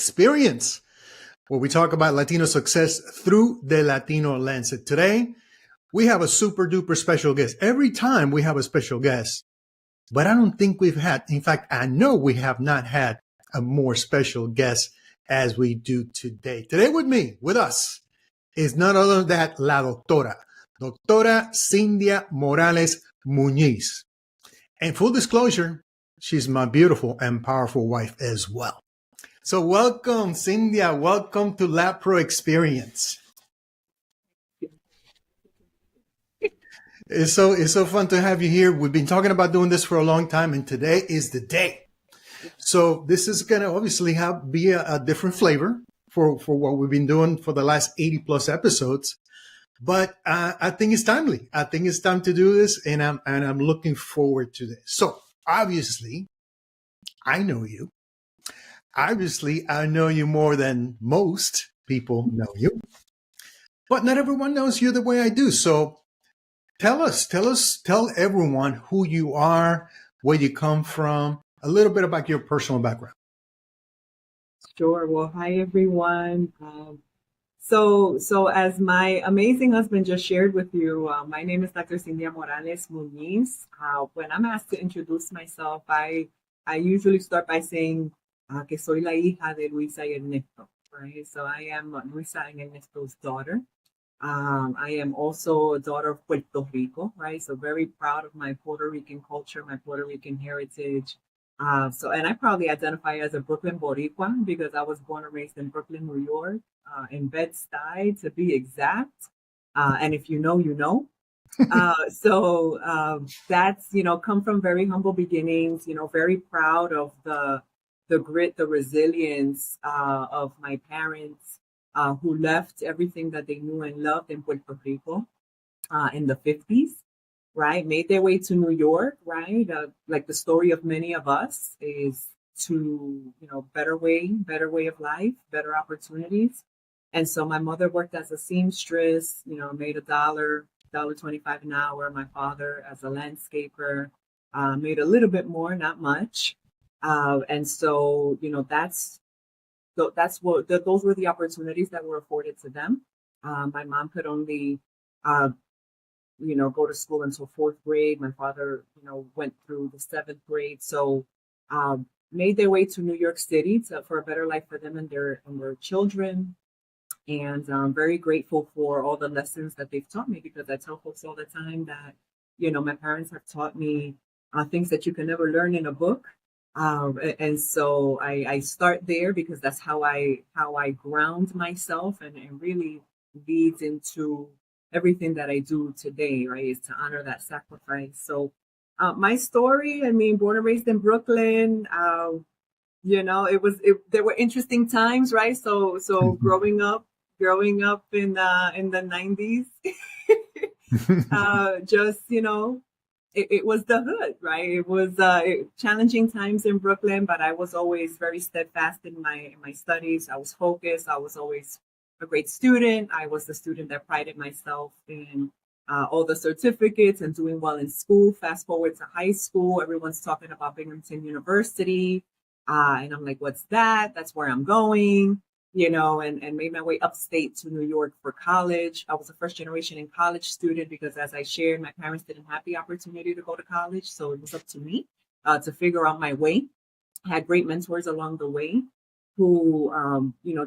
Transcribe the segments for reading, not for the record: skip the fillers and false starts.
LatProXperience, where we talk about Latino success through the Latino lens. And today, we have a super duper special guest. Every time we have a special guest, but I don't think we've had, in fact, I know we have not had a more special guest as we do today. Today with us, is none other than la doctora Cyndia Morales Muñiz. And full disclosure, she's my beautiful and powerful wife as well. So welcome, Cyndia. Welcome to LatProXperience. It's so fun to have you here. We've been talking about doing this for a long time, and today is the day. So this is going to obviously be a different flavor for what we've been doing for the last 80 plus episodes. But I think it's timely. I think it's time to do this, and I'm looking forward to this. So obviously, I know you. Obviously, I know you more than most people know you. But not everyone knows you the way I do. So tell everyone who you are, where you come from, a little bit about your personal background. Sure. Well, hi, everyone. So as my amazing husband just shared with you, my name is Dr. Cyndia Morales Muñiz. When I'm asked to introduce myself, I usually start by saying que soy la hija de Luisa y Ernesto, right? So I am Luisa and Ernesto's daughter. I am also a daughter of Puerto Rico, right? So very proud of my Puerto Rican culture, my Puerto Rican heritage. And I probably identify as a Brooklyn Boricua because I was born and raised in Brooklyn, New York, in Bed-Stuy to be exact. And if you know, you know. That's, come from very humble beginnings, very proud of the grit, the resilience of my parents who left everything that they knew and loved in Puerto Rico in the 50s. Right, made their way to New York, right? Like the story of many of us is to, better way of life, better opportunities. And so my mother worked as a seamstress, made $1.25 an hour. My father as a landscaper, made a little bit more, not much. And so, those were the opportunities that were afforded to them. My mom could only go to school until 4th grade. My father, went through the 7th grade. So made their way to New York City for a better life for them and their children. And I'm very grateful for all the lessons that they've taught me, because I tell folks all the time that, my parents have taught me things that you can never learn in a book. And so I start there because that's how I ground myself, and it really leads into everything that I do today, right, is to honor that sacrifice. So my story, born and raised in Brooklyn, there were interesting times, right? So growing up in the 90s, it was the hood, right? It was challenging times in Brooklyn, but I was always very steadfast in my studies. I was focused. I was always a great student. I was the student that prided myself in all the certificates and doing well in school. Fast forward to high school, everyone's talking about Binghamton University. And I'm like, what's that? That's where I'm going, and made my way upstate to New York for college. I was a first generation in college student because, as I shared, my parents didn't have the opportunity to go to college. So it was up to me to figure out my way. I had great mentors along the way who,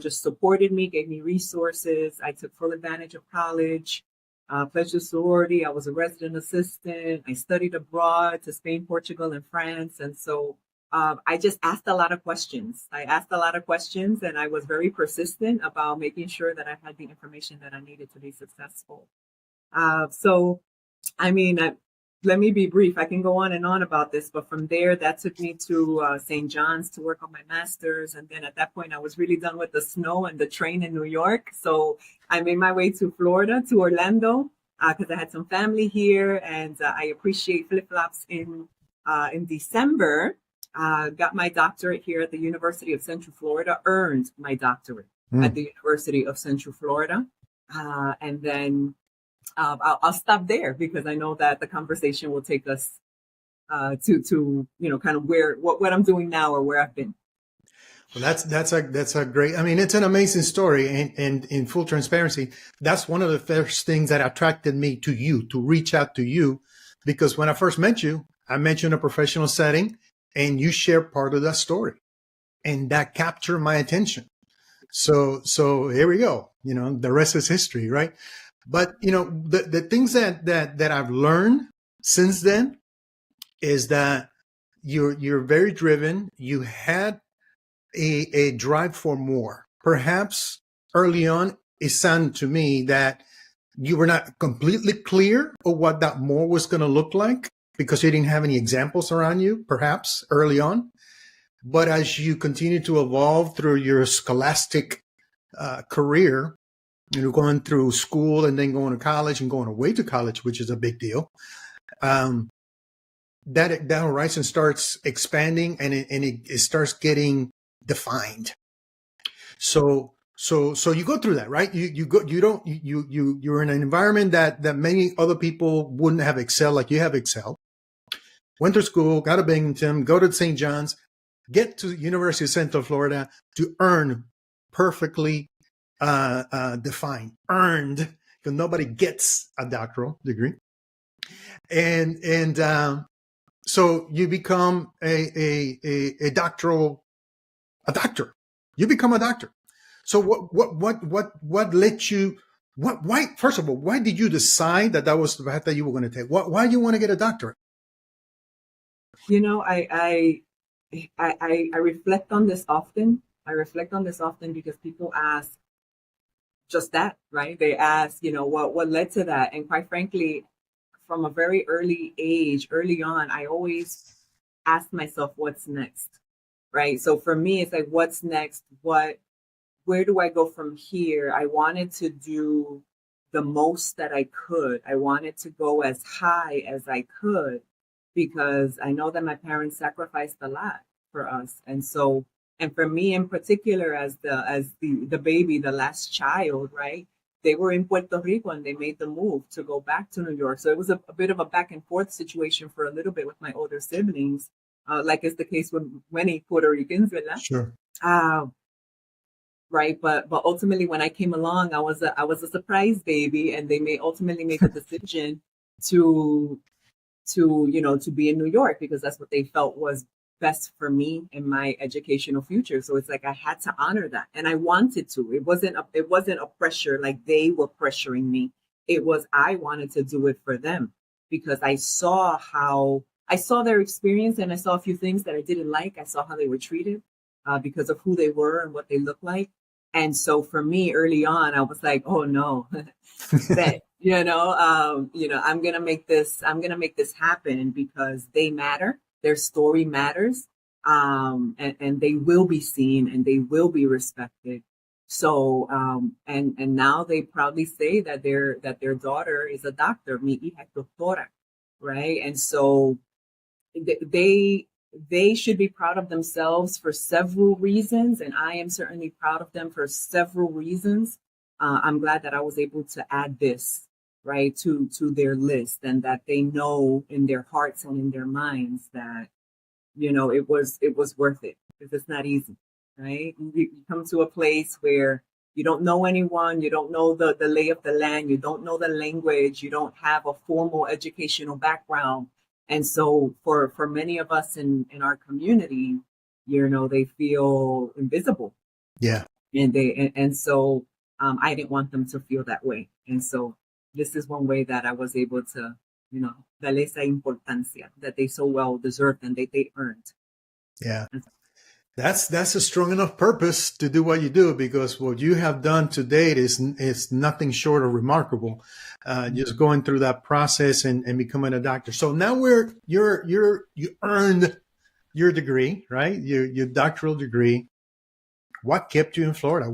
just supported me, gave me resources. I took full advantage of college, pledged a sorority. I was a resident assistant. I studied abroad to Spain, Portugal, and France. And so I just asked a lot of questions. And I was very persistent about making sure that I had the information that I needed to be successful. Let me be brief. I can go on and on about this, but from there, that took me to St. John's to work on my master's. And then at that point, I was really done with the snow and the train in New York. So I made my way to Florida, to Orlando, because I had some family here, and I appreciate flip-flops in December. Got my doctorate here at the University of Central Florida, earned my doctorate at the University of Central Florida. And then I'll stop there because I know that the conversation will take us to kind of what I'm doing now or where I've been. Well, that's a great. I mean, it's an amazing story, and in full transparency, that's one of the first things that attracted me to you, to reach out to you, because when I first met you, I met you in a professional setting, and you shared part of that story, and that captured my attention. So here we go. You know, the rest is history, right? But you know, the things that I've learned since then is that you're very driven. You had a drive for more. Perhaps early on, it sounded to me that you were not completely clear of what that more was going to look like because you didn't have any examples around you, perhaps early on. But as you continue to evolve through your scholastic career, you know, going through school and then going to college and going away to college, which is a big deal, that horizon starts expanding and it starts getting defined. So you go through that, right? You're in an environment that many other people wouldn't have excelled like you have excelled. Went to school, got to Binghamton, go to St. John's, get to University of Central Florida to earn perfectly defined, earned, because nobody gets a doctoral degree. And so you become a doctor. You become a doctor. So what let you? Why? First of all, why did you decide that was the path that you were going to take? Why do you want to get a doctorate? You know, I reflect on this often. I reflect on this often because people ask just that, right? They ask, you know, what led to that, and quite frankly, from a very early age, early on, I always ask myself, what's next, right? So for me, it's like, what's next? Where do I go from here? I wanted to do the most that I could. I wanted to go as high as I could because I know that my parents sacrificed a lot for us. And so, and for me in particular, as the baby, the last child, right? They were in Puerto Rico and they made the move to go back to New York. So it was a bit of a back and forth situation for a little bit with my older siblings, like is the case with many Puerto Ricans, ¿verdad? Sure. Right, but ultimately, when I came along, I was a surprise baby, and they ultimately make a decision to be in New York because that's what they felt was best for me in my educational future. So it's like I had to honor that, and I wanted to. It wasn't a pressure like they were pressuring me. It was I wanted to do it for them because I saw their experience, and I saw a few things that I didn't like. I saw how they were treated because of who they were and what they looked like. And so for me early on, I was like, oh no, that, I'm going to make this happen because they matter. Their story matters. And they will be seen and they will be respected. So, and now they proudly say that their daughter is a doctor, mi hija es doctora, right? And so they should be proud of themselves for several reasons, and I am certainly proud of them for several reasons. I'm glad that I was able to add this, right, to their list, and that they know in their hearts and in their minds that, you know, it was worth it because it's not easy, right? You come to a place where you don't know anyone, you don't know the lay of the land, you don't know the language, you don't have a formal educational background. And so for many of us in our community, you know, they feel invisible. Yeah. And so I didn't want them to feel that way. And so this is one way that I was able to, you know, darle esa importancia that they so well deserved and they earned. Yeah. That's a strong enough purpose to do what you do, because what you have done to date is nothing short of remarkable. Just going through that process and becoming a doctor. So now you earned your degree, right? Your doctoral degree. What kept you in Florida?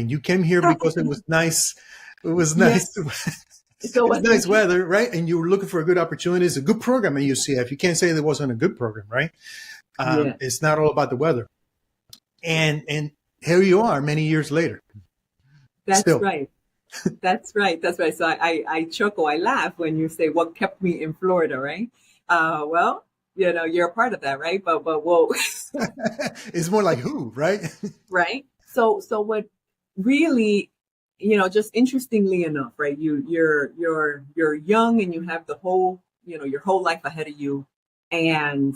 You came here because it was nice. It was nice. It was nice weather, right? And you were looking for a good opportunity. It's a good program at UCF. You can't say there wasn't a good program, right? It's not all about the weather. And here you are many years later. That's still. Right. That's right. That's right. So I chuckle, I laugh when you say what kept me in Florida, right? Well, you know, you're a part of that, right? But we'll It's more like who, right? Right. So what really, just interestingly enough, right? You're young and you have the whole, your whole life ahead of you, and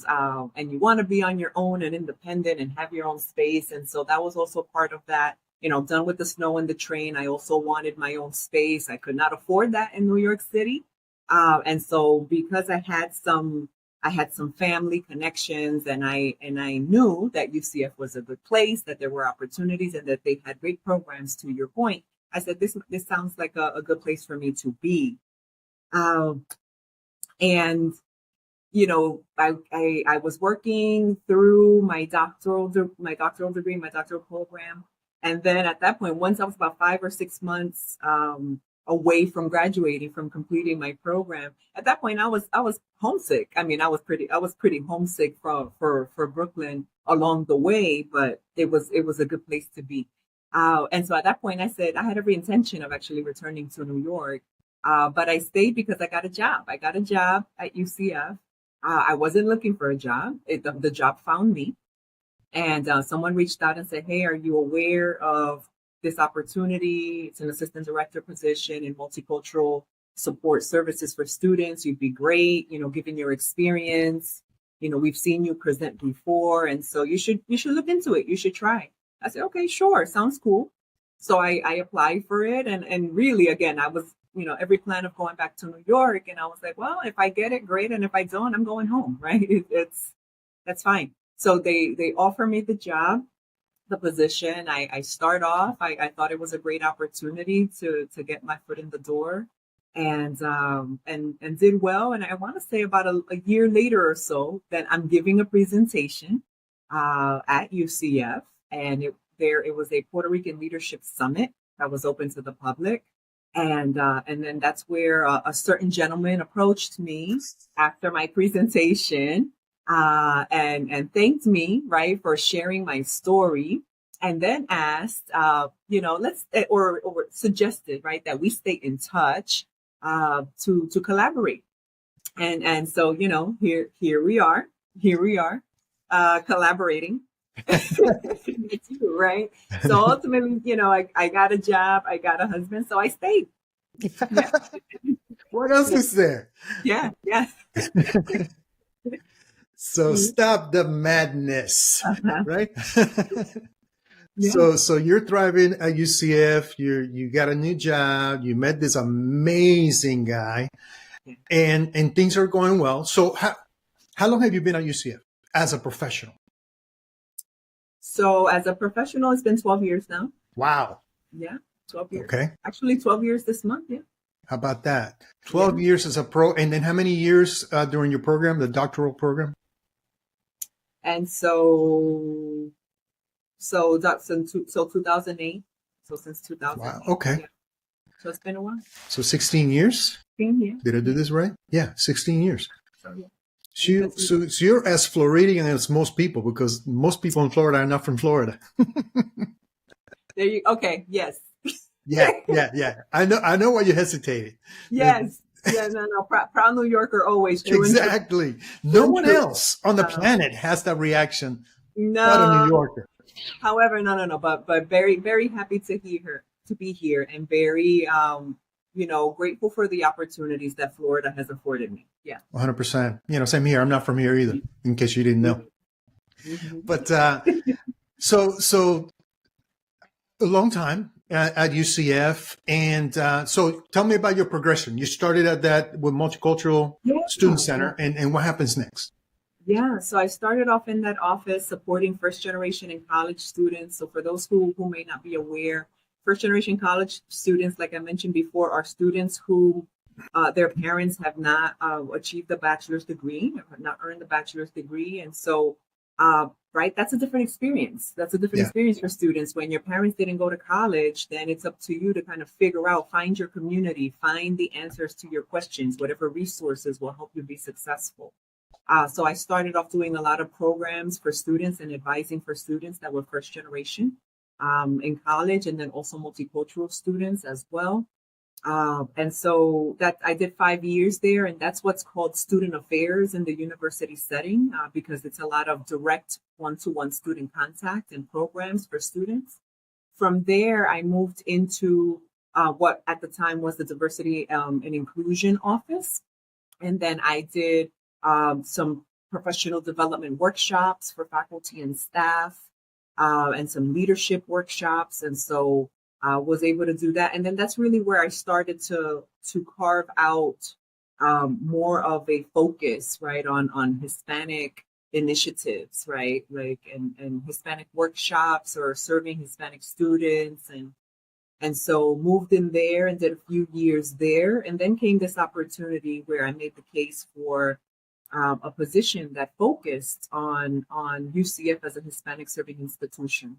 you want to be on your own and independent and have your own space. And so that was also part of that. Done with the snow and the train, I also wanted my own space. I could not afford that in New York City. And so because I had some family connections, and I knew that UCF was a good place, that there were opportunities, and that they had great programs. To your point, I said this sounds like a good place for me to be. And I was working through my doctoral degree, my doctoral program, and then at that point, once I was about 5 or 6 months away from graduating, from completing my program, at that point I was homesick. I mean, I was pretty homesick for Brooklyn along the way, but it was a good place to be. And so at that point, I said I had every intention of actually returning to New York, but I stayed because I got a job. I got a job at UCF. I wasn't looking for a job. The job found me. And someone reached out and said, "Hey, are you aware of this opportunity? It's an assistant director position in multicultural support services for students. You'd be great, given your experience. We've seen you present before, and so you should look into it. You should try." I said, "Okay, sure, sounds cool." So I applied for it, and really, again, I was, every plan of going back to New York, and I was like, well, if I get it, great, and if I don't, I'm going home, right? That's fine. So they offer me the job, the position. I start off. I thought it was a great opportunity to get my foot in the door, and did well. And I want to say about a year later or so, that I'm giving a presentation at UCF, and it was a Puerto Rican Leadership Summit that was open to the public. And then that's where a certain gentleman approached me after my presentation, and thanked me, right, for sharing my story, and then asked, let's or suggested, right, that we stay in touch to collaborate. And so here we are collaborating. Right. So ultimately, I got a job, I got a husband, so I stayed. Yeah. What else is there? Yeah. So stop the madness, right? Yeah. So you're thriving at UCF. You got a new job. You met this amazing guy, and things are going well. So how long have you been at UCF as a professional? So as a professional, it's been 12 years now. Wow. Yeah, 12 years. Okay. Actually, 12 years this month. Yeah. How about that? 12 years as a pro, and then how many years during your program, the doctoral program? And so 2008. So since 2008. Wow. Okay. Yeah. So it's been a while. So 16 years? 16 years. Did I do this right? Yeah, 16 years. So yeah. So you're as Floridian as most people, because most people in Florida are not from Florida. Okay. Yes. Yeah. I know why you hesitated. Yes. Yeah. No. Proud New Yorker always. True. Exactly. No one else on the planet has that reaction. No. Not a New Yorker. However, no. But very, very happy to be here, and very grateful for the opportunities that Florida has afforded me. Yeah. 100%. Same here. I'm not from here either, in case you didn't know. Mm-hmm. But so a long time at UCF. And so tell me about your progression. You started at that with Multicultural Student Center, and what happens next? Yeah, so I started off in that office supporting first generation and college students. So for those who may not be aware, first generation college students, like I mentioned before, are students who their parents have not achieved a bachelor's degree, have not earned a bachelor's degree. And so, right, that's a different experience. That's a different experience for students. When your parents didn't go to college, then it's up to you to kind of figure out, find your community, find the answers to your questions, whatever resources will help you be successful. So I started off doing a lot of programs for students and advising for students that were first generation in college, and then also multicultural students as well. And so that I did 5 years there, and that's what's called student affairs in the university setting, because it's a lot of direct one-to-one student contact and programs for students. From there, I moved into what at the time was the diversity and inclusion office. And then I did some professional development workshops for faculty and staff, and some leadership workshops. And so I was able to do that. And then that's really where I started to carve out more of a focus, right, on Hispanic initiatives, right, like and Hispanic workshops or serving Hispanic students. And so moved in there and did a few years there. And then came this opportunity where I made the case for a position that focused on UCF as a Hispanic serving institution.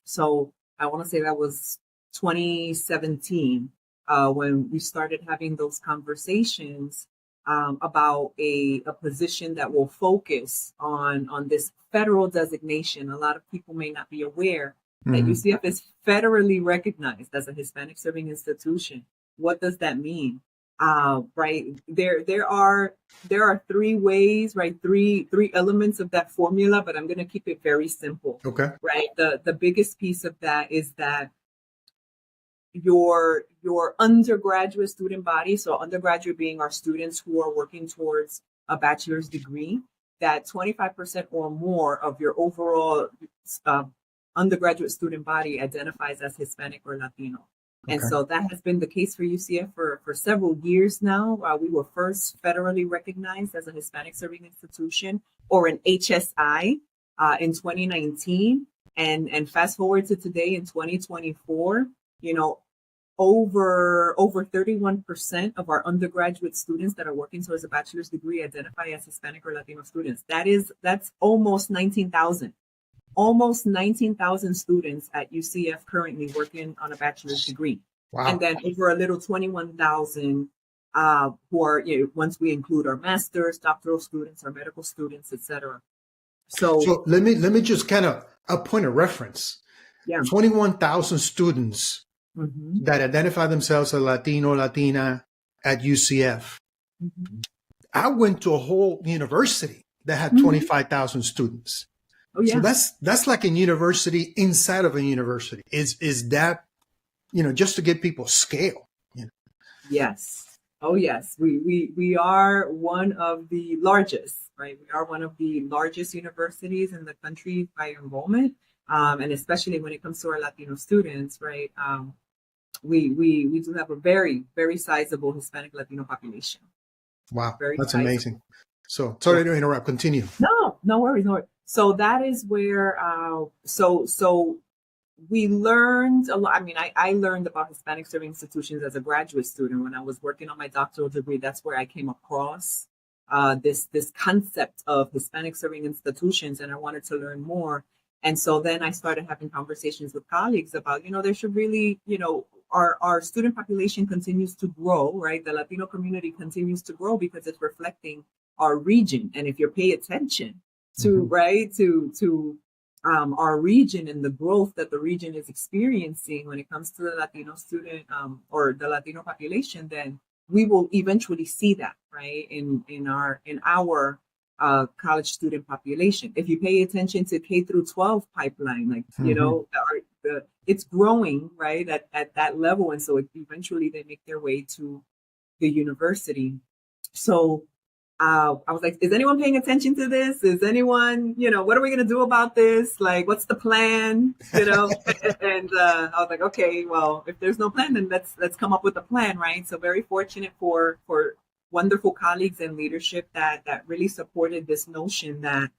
So I want to say that was 2017 when we started having those conversations about a position that will focus on this federal designation. A lot of people may not be aware that UCF is federally recognized as a Hispanic serving institution. What does that mean? Right, there are three ways, right? Three elements of that formula, but I'm going to keep it very simple. Okay. Right. The biggest piece of that is that your undergraduate student body, so undergraduate being our students who are working towards a bachelor's degree, that 25% or more of your overall undergraduate student body identifies as Hispanic or Latino. And so that has been the case for UCF for several years now. We were first federally recognized as a Hispanic serving institution, or an HSI, in 2019. And fast forward to today in 2024, over 31% of our undergraduate students that are working towards a bachelor's degree identify as Hispanic or Latino students. That's almost 19,000. Almost 19,000 students at UCF currently working on a bachelor's degree. Wow. And then over a little 21,000 who are, once we include our master's, doctoral students, our medical students, etc. So let me just kind of a point of reference. Yeah. 21,000 students that identify themselves as Latino, Latina at UCF. I went to a whole university that had 25,000 students. Oh, yeah. So that's like a university inside of a university. Is that, just to give people scale? Yes. Oh, yes. We are one of the largest, right? We are one of the largest universities in the country by enrollment, and especially when it comes to our Latino students, right? We do have a very, very sizable Hispanic Latino population. Wow, very that's sizable. amazing. So sorry to interrupt. Continue. No worries. So that is where, so we learned a lot. I mean, I learned about Hispanic serving institutions as a graduate student when I was working on my doctoral degree. That's where I came across this concept of Hispanic serving institutions, and I wanted to learn more. And so then I started having conversations with colleagues about, there should really, our student population continues to grow, right? The Latino community continues to grow because it's reflecting our region. And if you pay attention to our region and the growth that the region is experiencing when it comes to the Latino student or the Latino population, then we will eventually see that, right, in our college student population. If you pay attention to K through 12 pipeline, it's growing, right, at that level, and so eventually they make their way to the university. So I was like, is anyone paying attention to this? Is anyone, what are we going to do about this? Like, what's the plan? And I was like, okay, well, if there's no plan, then let's come up with a plan, right? So very fortunate for wonderful colleagues and leadership that really supported this notion that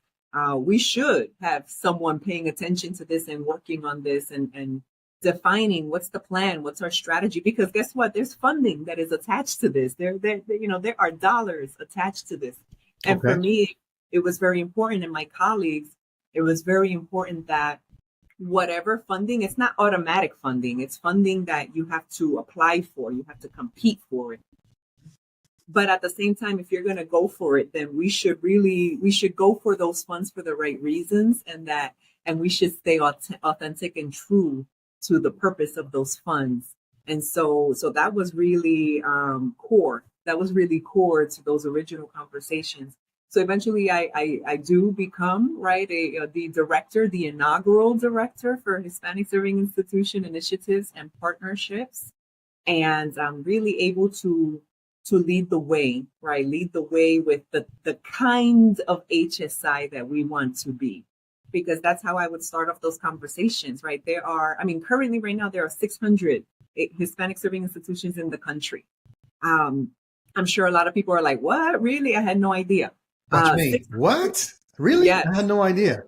we should have someone paying attention to this and working on this and defining what's the plan, what's our strategy, because guess what? There's funding that is attached to this. There are dollars attached to this. And for me, it was very important, and my colleagues, it was very important that whatever funding, it's not automatic funding. It's funding that you have to apply for, you have to compete for it. But at the same time, if you're going to go for it, then we should go for those funds for the right reasons, and we should stay authentic and true to the purpose of those funds. And so that was really core. That was really core to those original conversations. So eventually I do become, right, the director, the inaugural director for Hispanic Serving Institution Initiatives and Partnerships. And I'm really able to lead the way, right? Lead the way with the kind of HSI that we want to be. Because that's how I would start off those conversations, right? Currently right now, there are 600 Hispanic serving institutions in the country. I'm sure a lot of people are like, what? Really? I had no idea. Watch me. What? Really? Yes. I had no idea.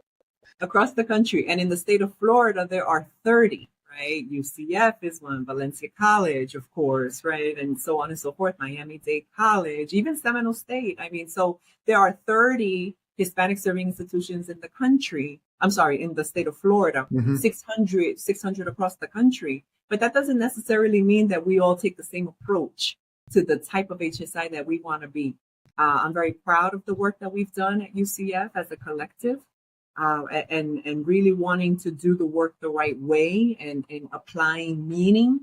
Across the country. And in the state of Florida, there are 30, right? UCF is one, Valencia College, of course, right? And so on and so forth, Miami-Dade College, even Seminole State. So there are 30 Hispanic serving institutions in the country. I'm sorry, in the state of Florida, 600 across the country. But that doesn't necessarily mean that we all take the same approach to the type of HSI that we want to be. I'm very proud of the work that we've done at UCF as a collective, and really wanting to do the work the right way and applying meaning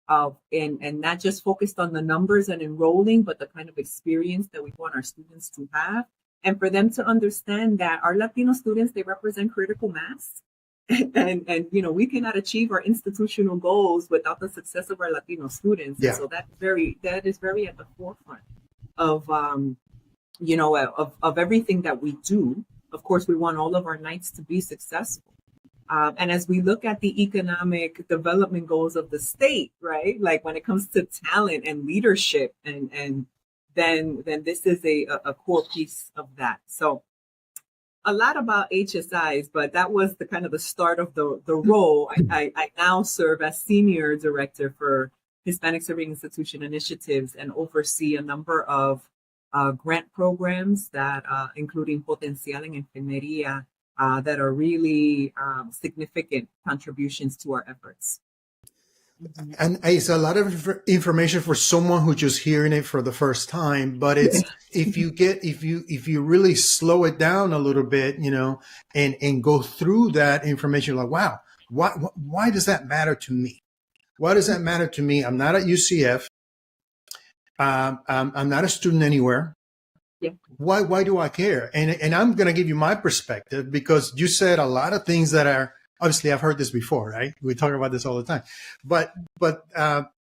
and not just focused on the numbers and enrolling, but the kind of experience that we want our students to have. And for them to understand that our Latino students, they represent critical mass. And we cannot achieve our institutional goals without the success of our Latino students. Yeah. And so that is very at the forefront of of everything that we do. Of course, we want all of our nights to be successful. And as we look at the economic development goals of the state, right? Like when it comes to talent and leadership, and then this is a core piece of that. So a lot about HSIs, but that was the kind of the start of the role. I now serve as senior director for Hispanic Serving Institution Initiatives and oversee a number of grant programs that, including Potencial and Ingeniería, that are really significant contributions to our efforts. And it's a lot of information for someone who's just hearing it for the first time. But it's if you really slow it down a little bit, and go through that information, like, wow, why does that matter to me? Why does that matter to me? I'm not at UCF. I'm not a student anywhere. Yeah. Why do I care? And I'm going to give you my perspective, because you said a lot of things that are, obviously I've heard this before, right? We talk about this all the time, but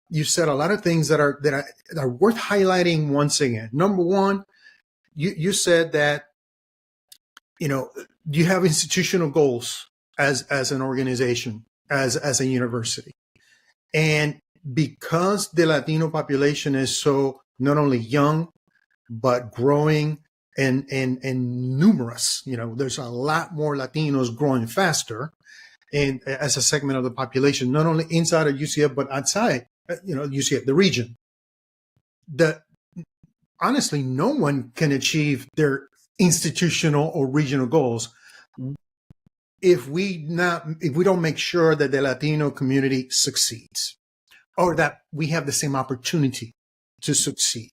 you said a lot of things that are worth highlighting once again. Number one, you said that, you have institutional goals as an organization, as a university. And because the Latino population is so not only young, but growing and numerous, there's a lot more Latinos growing faster, and as a segment of the population, not only inside of UCF, but outside, UCF, the region. Honestly, no one can achieve their institutional or regional goals if we don't make sure that the Latino community succeeds, or that we have the same opportunity to succeed.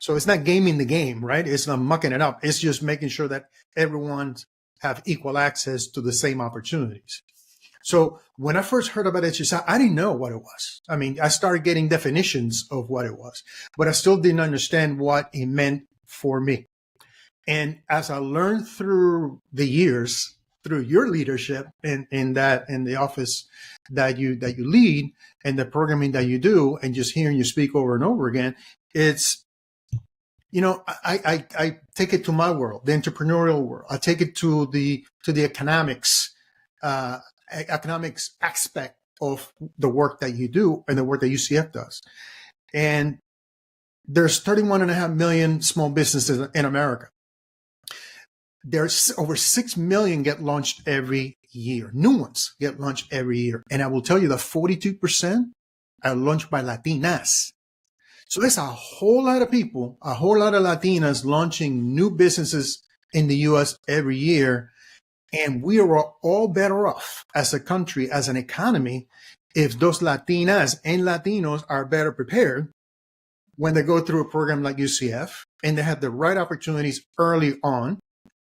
So it's not gaming the game, right? It's not mucking it up. It's just making sure that everyone have equal access to the same opportunities. So when I first heard about HSI, I didn't know what it was. I started getting definitions of what it was, but I still didn't understand what it meant for me. And as I learned through the years, through your leadership in the office that you lead, and the programming that you do, and just hearing you speak over and over again, it's, I take it to my world, the entrepreneurial world. I take it to the economics aspect of the work that you do and the work that UCF does. And there's 31.5 million small businesses in America. There's over 6 million get launched every year. New ones get launched every year. And I will tell you that 42% are launched by Latinas. So there's a whole lot of people, a whole lot of Latinas launching new businesses in the U.S. every year. And we are all better off as a country, as an economy, if those Latinas and Latinos are better prepared when they go through a program like UCF, and they have the right opportunities early on.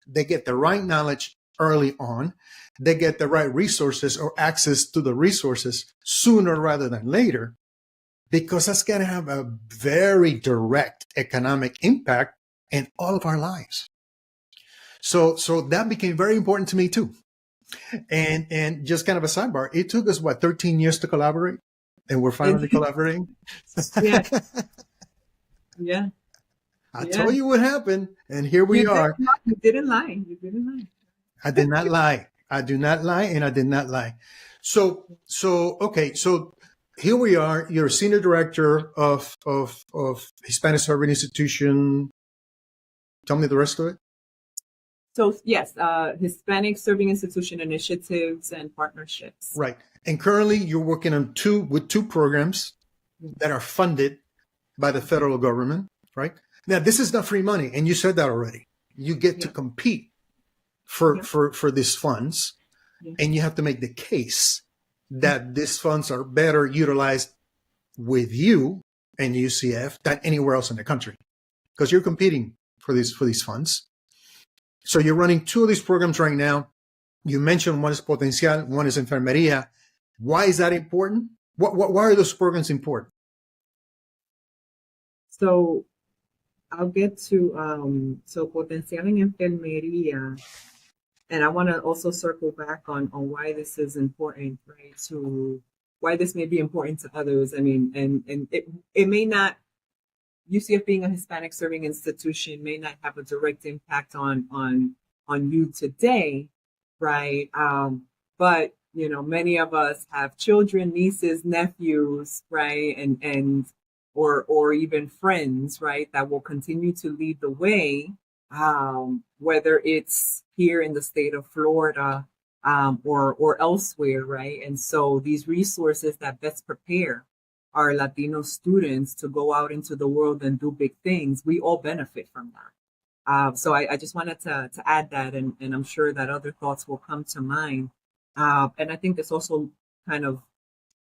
They get the right knowledge early on. They get the right resources or access to the resources sooner rather than later. because that's going to have a very direct economic impact in all of our lives. So that became very important to me too. And just kind of a sidebar, it took us 13 years to collaborate, and we're finally collaborating. Yeah. Yeah. I told you what happened, and here we are. You didn't lie. You didn't lie. I did not lie. I do not lie, and I did not lie. So okay. So here we are. You're a senior director of Hispanic Serving Institution. Tell me the rest of it. So yes, Hispanic Serving Institution initiatives and partnerships. Right. And currently, you're working on two programs that are funded by the federal government. Right. Now, this is not free money, and you said that already. You get to compete for these funds, and you have to make the case that these funds are better utilized with you and UCF than anywhere else in the country, because you're competing for these funds. So you're running two of these programs right now. You mentioned one is Potencial, one is Enfermería. Why is that important? Why are those programs important? So I'll get to so Potencial en Enfermería, and I want to also circle back on why this is important, right? To why this may be important to others. I mean, and it may not, UCF being a Hispanic serving institution may not have a direct impact on you today, right? But you know, many of us have children, nieces, nephews, right, and or even friends, right, that will continue to lead the way, whether it's here in the state of Florida or elsewhere, right? And so these resources that best prepare our Latino students to go out into the world and do big things, we all benefit from that. So I just wanted to add that, and I'm sure that other thoughts will come to mind. And I think this also kind of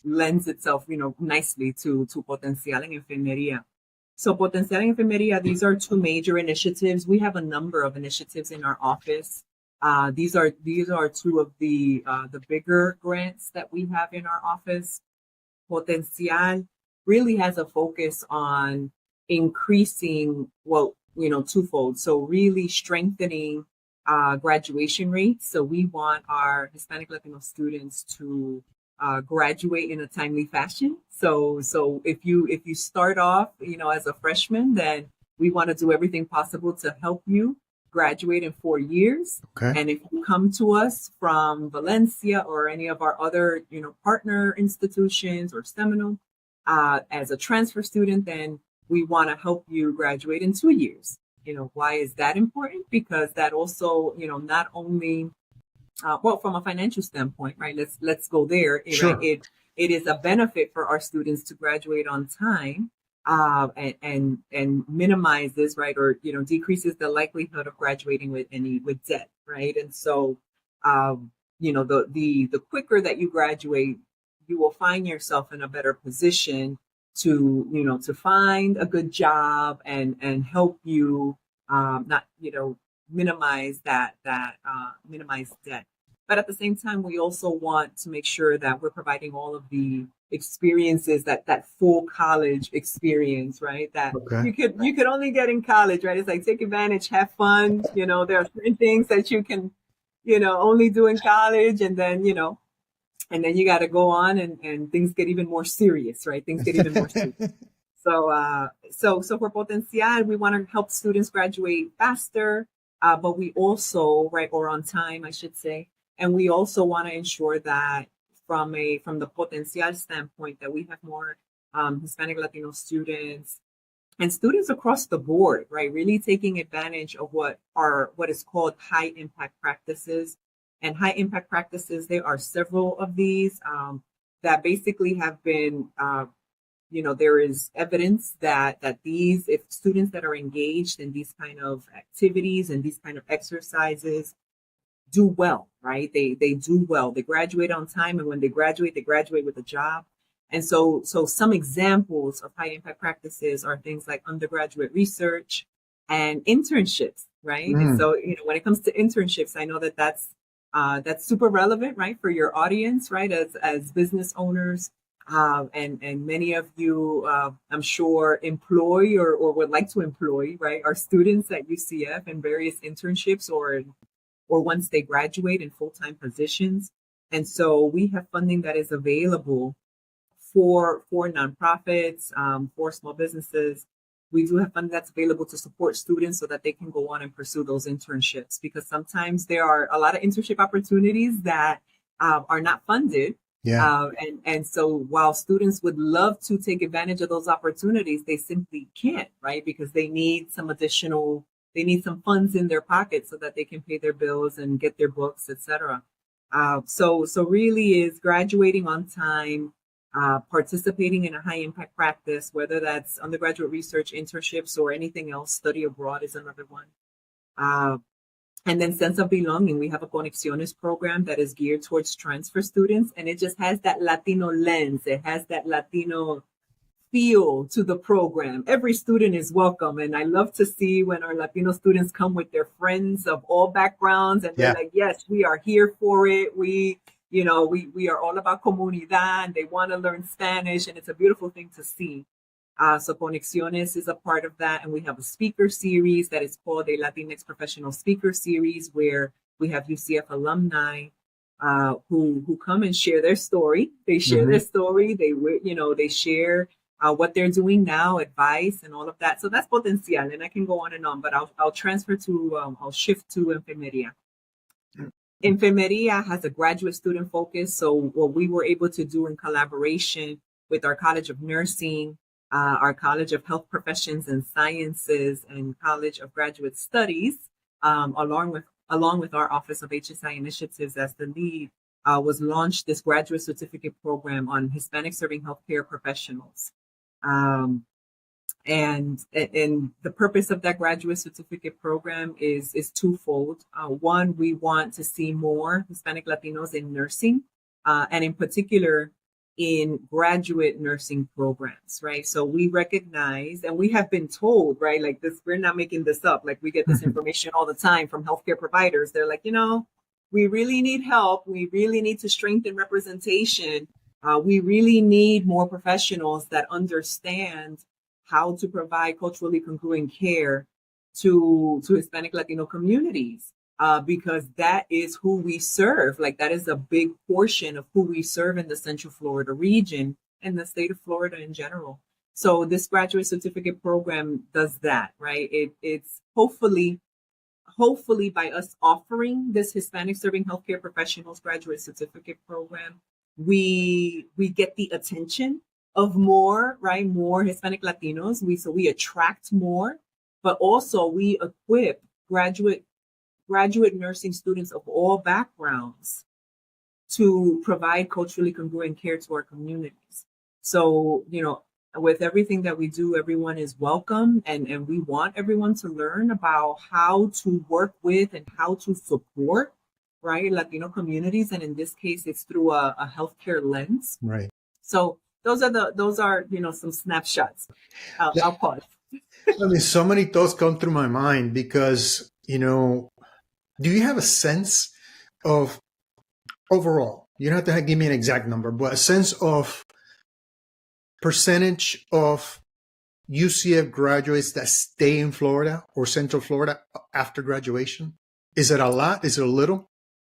lends itself, you know, nicely to Potencial en Enfermería. So Potencial en Enfermería, these are two major initiatives. We have a number of initiatives in our office. These are two of the bigger grants that we have in our office. Potencial really has a focus on increasing, well, you know, twofold. So really strengthening graduation rates. So we want our Hispanic Latino students to graduate in a timely fashion. So if you start off, you know, as a freshman, then we want to do everything possible to help you graduate in 4 years. Okay. And if you come to us from Valencia or any of our other, you know, partner institutions or Seminole as a transfer student, then we want to help you graduate in 2 years. You know, why is that important? Because that also, you know, not only well, from a financial standpoint, right? Let's go there. Sure. Right? It is a benefit for our students to graduate on time, and minimizes, right, or you know, decreases the likelihood of graduating with debt, right? And so, you know, the quicker that you graduate, you will find yourself in a better position to, you know, to find a good job and help you not, you know, minimize minimize debt. But at the same time, we also want to make sure that we're providing all of the experiences, that full college experience, right? That you could only get in college, right? It's like take advantage, have fun. You know, there are certain things that you can, you know, only do in college, and then, you know, and then you got to go on and things get even more serious, right? Things get even more serious. So for Potencial, we want to help students graduate faster, but we also, right, or on time, I should say. And we also want to ensure that from the Potencial standpoint, that we have more Hispanic Latino students and students across the board, right, really taking advantage of what is called high impact practices. And high impact practices, there are several of these that basically have been, you know, there is evidence that these, if students that are engaged in these kind of activities and these kind of exercises do well, right? They do well. They graduate on time, and when they graduate with a job. And so some examples of high impact practices are things like undergraduate research and internships, right? And so, you know, when it comes to internships, I know that's super relevant, right, for your audience, right, as business owners. And many of you, I'm sure, employ or would like to employ, right, our students at UCF in various internships or once they graduate in full-time positions. And so we have funding that is available for nonprofits, for small businesses. We do have funding that's available to support students so that they can go on and pursue those internships, because sometimes there are a lot of internship opportunities that are not funded. Yeah. And so while students would love to take advantage of those opportunities, they simply can't, right? Because they need some funds in their pocket so that they can pay their bills and get their books, etc. So really is graduating on time, participating in a high impact practice, whether that's undergraduate research, internships, or anything else. Study abroad is another one. And then sense of belonging. We have a Conexiones program that is geared towards transfer students, and it just has that Latino lens. It has that Latino feel to the program. Every student is welcome. And I love to see when our Latino students come with their friends of all backgrounds, and they're like, yes, we are here for it. We are all about comunidad. They want to learn Spanish, and it's a beautiful thing to see. So Conexiones is a part of that. And we have a speaker series that is called a Latinx Professional Speaker Series, where we have UCF alumni who come and share their story. They share their story. They share what they're doing now, advice, and all of that. So that's Potencial, and I can go on and on, but I'll shift to Enfermería. Enfermería has a graduate student focus. So what we were able to do in collaboration with our College of Nursing, our College of Health Professions and Sciences, and College of Graduate Studies, along with our Office of HSI Initiatives as the lead, was launched this graduate certificate program on Hispanic serving healthcare professionals. And the purpose of that graduate certificate program is twofold. One, we want to see more Hispanic Latinos in nursing, and in particular in graduate nursing programs, right? So we recognize, and we have been told, right, like this, we're not making this up. Like we get this information all the time from healthcare providers. They're like, we really need help. We really need to strengthen representation. We really need more professionals that understand how to provide culturally congruent care to Hispanic Latino communities, because that is who we serve. Like that is a big portion of who we serve in the Central Florida region and the state of Florida in general. So this graduate certificate program does that, right? It's hopefully by us offering this Hispanic serving healthcare professionals graduate certificate program, we get the attention of more Hispanic Latinos. We attract more, but also we equip graduate nursing students of all backgrounds to provide culturally congruent care to our communities. So, with everything that we do, everyone is welcome, and we want everyone to learn about how to work with and how to support, right, Latino communities. And in this case, it's through a healthcare lens. Right. So those are some snapshots. I'll pause. I mean, so many thoughts come through my mind because, do you have a sense of overall, you don't have to give me an exact number, but a sense of percentage of UCF graduates that stay in Florida or Central Florida after graduation? Is it a lot? Is it a little?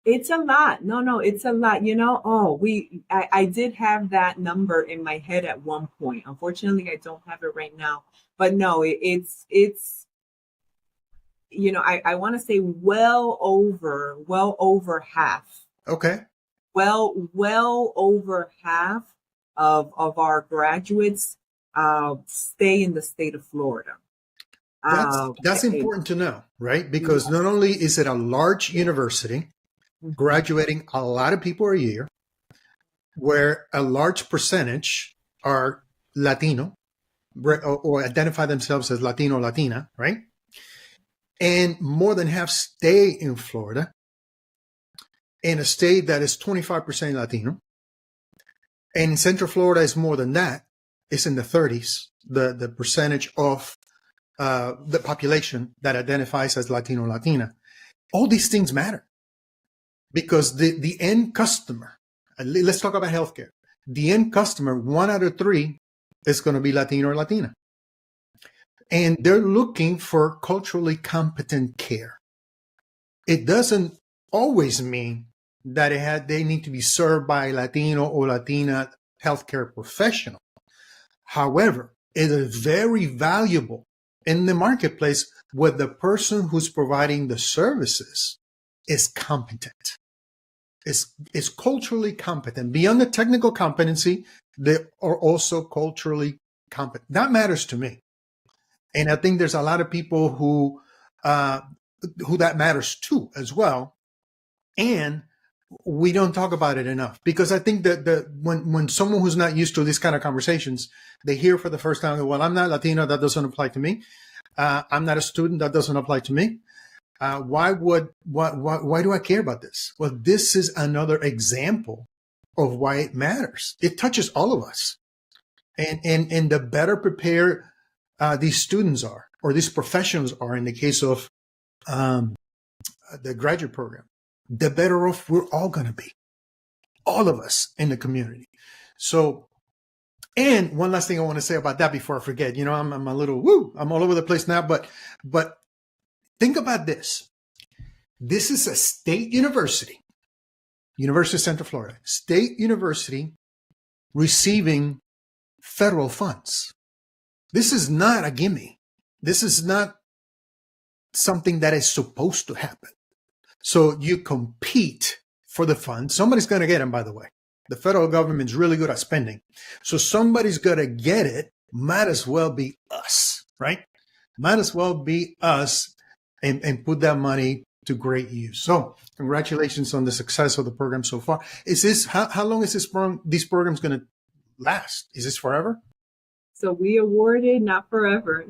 It's a lot. No, it's a lot. I did have that number in my head at one point. Unfortunately, I don't have it right now. But no, it's I want to say well over half. Okay. Well over half of our graduates stay in the state of Florida. That's important to know, right? Because not only is it a large university graduating a lot of people a year, where a large percentage are Latino or identify themselves as Latino, Latina, right? And more than half stay in Florida, in a state that is 25% Latino. And in Central Florida is more than that. It's in the 30s, the percentage of the population that identifies as Latino, Latina. All these things matter because the end customer, let's talk about healthcare. the end customer, 1 out of 3 is going to be Latino or Latina. And they're looking for culturally competent care. It doesn't always mean that they need to be served by a Latino or Latina healthcare professional. However, it is very valuable in the marketplace where the person who's providing the services is competent, is culturally competent. Beyond the technical competency, they are also culturally competent. That matters to me. And I think there's a lot of people who that matters to as well. And we don't talk about it enough, because I think that when someone who's not used to these kind of conversations, they hear for the first time, well, I'm not Latino, that doesn't apply to me. I'm not a student, that doesn't apply to me. Why do I care about this? Well, this is another example of why it matters. It touches all of us. And the better prepared these students are, or these professionals are in the case of the graduate program, the better off we're all going to be, all of us in the community. So, and one last thing I want to say about that before I forget, I'm a little, I'm all over the place now, but think about this. This is a state university, University of Central Florida, state university receiving federal funds. This is not a gimme. This is not something that is supposed to happen. So you compete for the funds. Somebody's going to get them, by the way. The federal government's really good at spending. So somebody's going to get it. Might as well be us, right? Might as well be us and put that money to great use. So congratulations on the success of the program so far. How long is these programs going to last? Is this forever? So we awarded, not forever.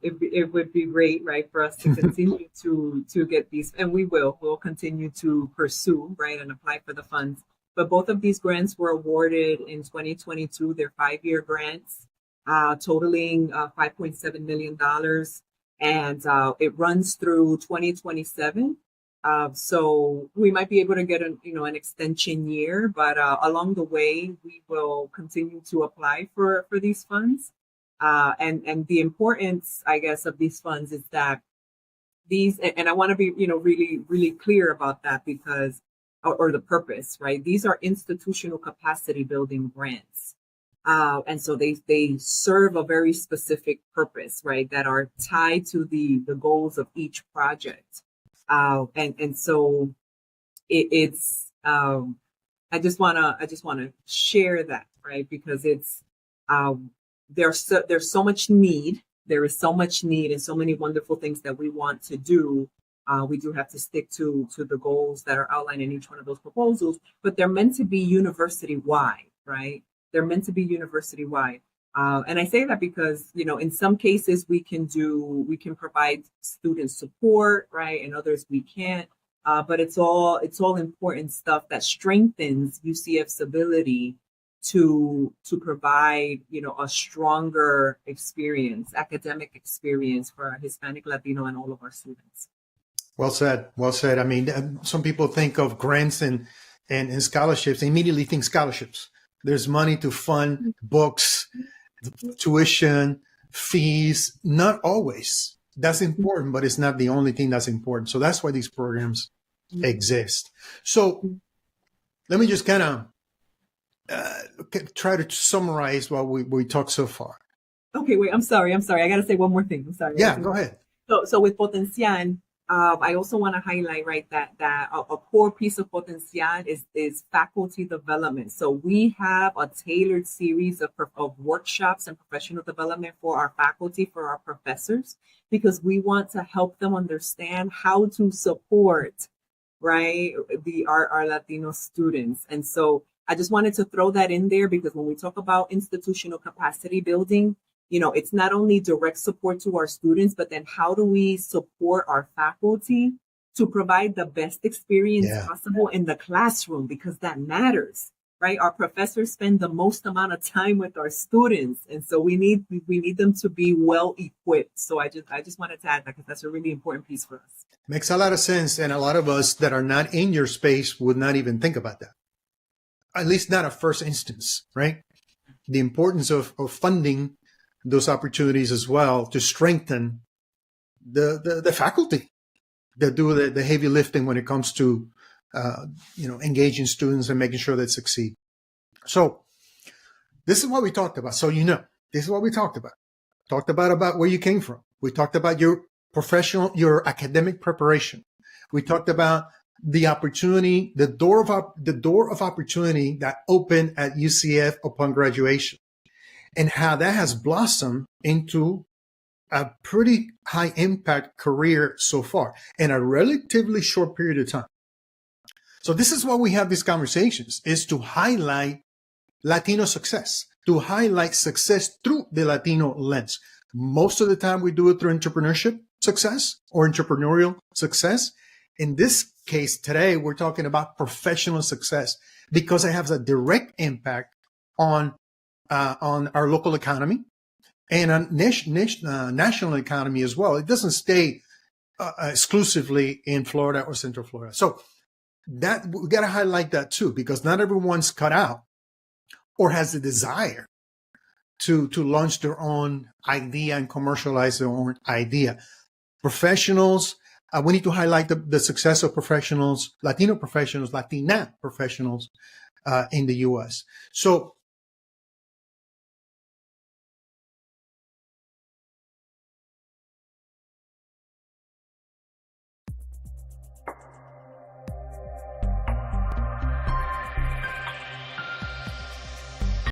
It would be great, right, for us to continue to get these, and we'll continue to pursue, right, and apply for the funds. But both of these grants were awarded in 2022. They're 5-year grants, totaling $5.7 million, and it runs through 2027. So we might be able to get an extension year, but along the way, we will continue to apply for these funds. And the importance, I guess, of these funds is that these, and I want to be, really, really clear about that, because, or the purpose, right? These are institutional capacity building grants. And so they serve a very specific purpose, right? That are tied to the goals of each project. And so it's, I just want to share that, right? Because it's, there's so much need. There is so much need and so many wonderful things that we want to do. We do have to stick to the goals that are outlined in each one of those proposals, but they're meant to be university-wide, right? They're meant to be university-wide. And I say that because, in some cases we can provide student support, right? And others we can't. But it's all important stuff that strengthens UCF's ability to provide, a stronger experience, academic experience for our Hispanic, Latino, and all of our students. Well said. Well said. I mean, some people think of grants and scholarships. They immediately think scholarships. There's money to fund books, tuition, fees. Not always. That's important, but it's not the only thing that's important. So that's why these programs exist. So let me just kind of try to summarize what we talked so far. Okay, wait, I'm sorry. I got to say one more thing. I'm sorry. Yeah, go ahead. So with Potencial, I also want to highlight, right, that a core piece of Potencial is faculty development. So we have a tailored series of workshops and professional development for our faculty, for our professors, because we want to help them understand how to support, right, our Latino students. And so I just wanted to throw that in there, because when we talk about institutional capacity building, it's not only direct support to our students, but then how do we support our faculty to provide the best experience possible in the classroom, because that matters, right? Our professors spend the most amount of time with our students, and so we need them to be well equipped. So I just wanted to add that, because that's a really important piece for us. Makes a lot of sense, and a lot of us that are not in your space would not even think about that. at least not a first instance, right? The importance of funding those opportunities as well to strengthen the faculty that do the heavy lifting when it comes to engaging students and making sure they succeed. So this is what we talked about. So this is what we talked about. Talked about where you came from. We talked about your your academic preparation. We talked about the opportunity, the door of opportunity that opened at UCF upon graduation, and how that has blossomed into a pretty high impact career so far in a relatively short period of time. So this is why we have these conversations, is to highlight Latino success, to highlight success through the Latino lens. Most of the time we do it through entrepreneurship success or entrepreneurial success. In this case today, we're talking about professional success because it has a direct impact on our local economy and on national economy as well. It doesn't stay exclusively in Florida or Central Florida. So that we got to highlight that too, because not everyone's cut out or has the desire to launch their own idea and commercialize their own idea. Professionals, we need to highlight the success of professionals, Latino professionals, Latina professionals in the U.S. So